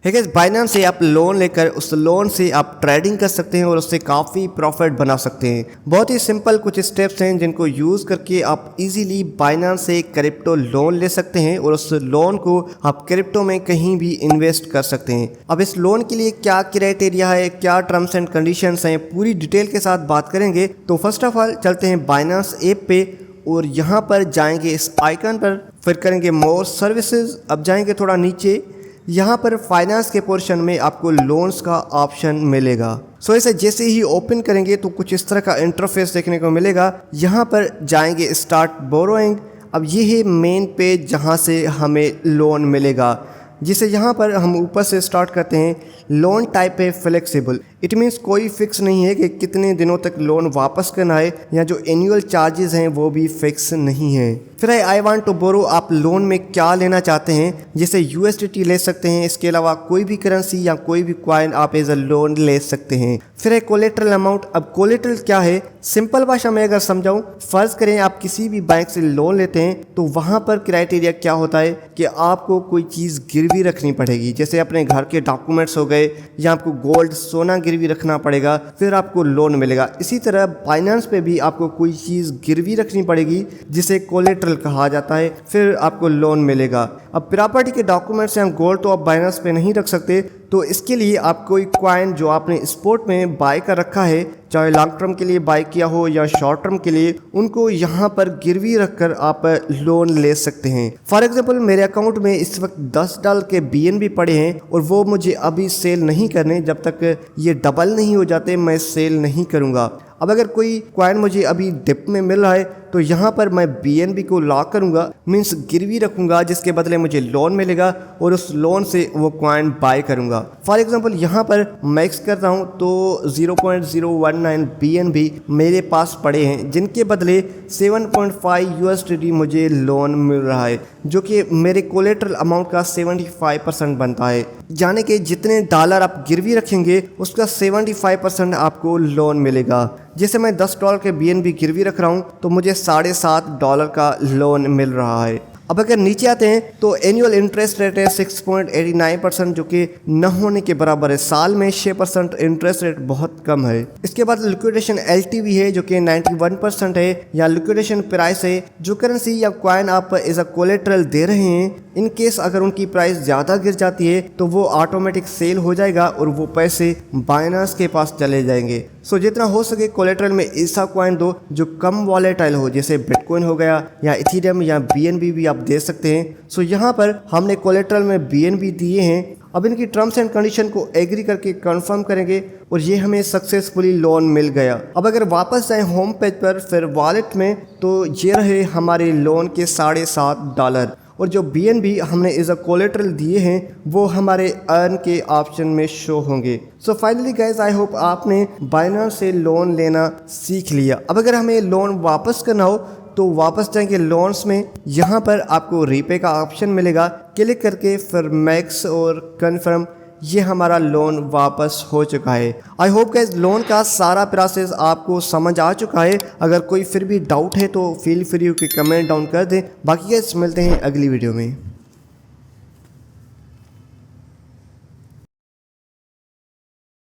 है guys, Binance से आप लोन लेकर उस लोन से आप ट्रेडिंग कर सकते हैं और उससे काफ़ी प्रॉफिट बना सकते हैं। बहुत ही सिंपल कुछ स्टेप्स हैं जिनको यूज़ करके आप इजीली बाइनेंस से क्रिप्टो लोन ले सकते हैं और उस लोन को आप क्रिप्टो में कहीं भी इन्वेस्ट कर सकते हैं। अब इस लोन के लिए क्या क्राइटेरिया है, क्या टर्म्स एंड कंडीशंस हैं, पूरी डिटेल के साथ बात करेंगे। तो फर्स्ट ऑफ ऑल चलते हैं बाइनेंस ऐप पे और यहाँ पर जाएंगे इस आइकन पर, फिर करेंगे मोर सर्विसेज। अब जाएंगे थोड़ा नीचे, यहाँ पर फाइनेंस के पोर्शन में आपको लोन्स का ऑप्शन मिलेगा। सो इसे जैसे ही ओपन करेंगे तो कुछ इस तरह का इंटरफेस देखने को मिलेगा। यहाँ पर जाएंगे स्टार्ट बोरोइंग। अब ये है मेन पेज जहाँ से हमें लोन मिलेगा, जिसे यहाँ पर हम ऊपर से स्टार्ट करते हैं। लोन टाइप है फ्लेक्सिबल, इट मीन्स कोई फिक्स नहीं है कि कितने दिनों तक लोन वापस करना है, या जो एनुअल चार्जेस हैं वो भी फिक्स नहीं है। फिर आई वांट टू बोरो, आप लोन में क्या लेना चाहते हैं, जैसे USDT ले सकते हैं, इसके अलावा कोई भी करेंसी या कोई भी कॉइन आप एज अ लोन ले सकते हैं। फिर है कोलेटरल अमाउंट। अब कोलेटरल क्या है, सिंपल भाषा में अगर समझाऊं, फर्ज करें आप किसी भी बैंक से लोन लेते हैं तो वहाँ पर क्राइटेरिया क्या होता है कि आपको कोई चीज़ गिरवी रखनी पड़ेगी, जैसे अपने घर के डॉक्यूमेंट्स हो गए, या आपको गोल्ड सोना गिरवी रखना पड़ेगा, फिर आपको लोन मिलेगा। इसी तरह बाइनेंस पे भी आपको कोई चीज़ गिरवी रखनी पड़ेगी जिसे कोलेटरल कहा जाता है, फिर आपको लोन मिलेगा। अब प्रॉपर्टी के डॉक्यूमेंट्स या गोल्ड तो आप बाइनेंस पे नहीं रख सकते, तो इसके लिए आप कोई कॉइन जो आपने स्पॉट में बाय कर रखा है, चाहे लॉन्ग टर्म के लिए बाय किया हो या शॉर्ट टर्म के लिए, उनको यहाँ पर गिरवी रखकर आप लोन ले सकते हैं। फॉर एग्जांपल मेरे अकाउंट में इस वक्त $10 के BNB पड़े हैं और वो मुझे अभी सेल नहीं करने, जब तक ये डबल नहीं हो जाते मैं सेल नहीं करूँगा। अब अगर कोई कॉइन मुझे अभी डिप में मिल रहा है तो यहाँ पर मैं BNB को लॉक करूँगा, मीन्स गिरवी रखूँगा, जिसके बदले मुझे लोन मिलेगा और उस लोन से वो कॉइन बाय करूँगा। फॉर एग्जांपल यहाँ पर मैक्स करता हूँ तो 0.019 BNB मेरे पास पड़े हैं, जिनके बदले 7.5 USDT मुझे लोन मिल रहा है, जो कि मेरे कोलेटरल अमाउंट का 75% बनता है। यानी कि जितने डॉलर आप गिरवी रखेंगे उसका 75% आपको लोन मिलेगा। जैसे मैं $10 के BNB गिरवी रख रहा हूँ तो मुझे $7.5 का लोन मिल रहा है। अब अगर नीचे आते हैं तो एनुअल इंटरेस्ट रेट है 6.89%, जो कि न होने के बराबर है। साल में 6% इंटरेस्ट रेट बहुत कम है। इसके बाद लिक्विडेशन LTV है जो कि 91% है, या लिक्विडेशन प्राइस है, जो करेंसी या कॉइन आप एज अ कोलेटरल दे रहे हैं, इन केस अगर उनकी प्राइस ज़्यादा गिर जाती है तो वो ऑटोमेटिक सेल हो जाएगा और वो पैसे बाइनेंस के पास चले जाएंगे। सो जितना हो सके कोलेटरल में ऐसा कॉइन दो जो कम वॉलेटाइल हो, जैसे बिटकॉइन हो गया या इथेरियम या BNB भी आप दे सकते हैं। सो यहाँ पर हमने कोलेटरल में BNB दिए हैं। अब इनकी टर्म्स एंड कंडीशन को एग्री करके कंफर्म करेंगे और ये हमें सक्सेसफुली लोन मिल गया। अब अगर वापस जाएं होम पेज पर, फिर वॉलेट में, तो ये रहे हमारे लोन के $7.5, और जो BNB हमने एज अ कोलेटरल दिए हैं वो हमारे अर्न के ऑप्शन में शो होंगे। So finally guys, I hope आपने बाइनेंस से लोन लेना सीख लिया। अब अगर हमें लोन वापस करना हो तो वापस जाएंगे लोन्स में, यहाँ पर आपको रीपे का ऑप्शन मिलेगा, क्लिक करके फिर मैक्स और कन्फर्म, ये हमारा लोन वापस हो चुका है। आई होप गाइस लोन का सारा प्रोसेस आपको समझ आ चुका है। अगर कोई फिर भी डाउट है तो फील फ्री कि कमेंट डाउन कर दें। बाकी गाइस मिलते हैं अगली वीडियो में।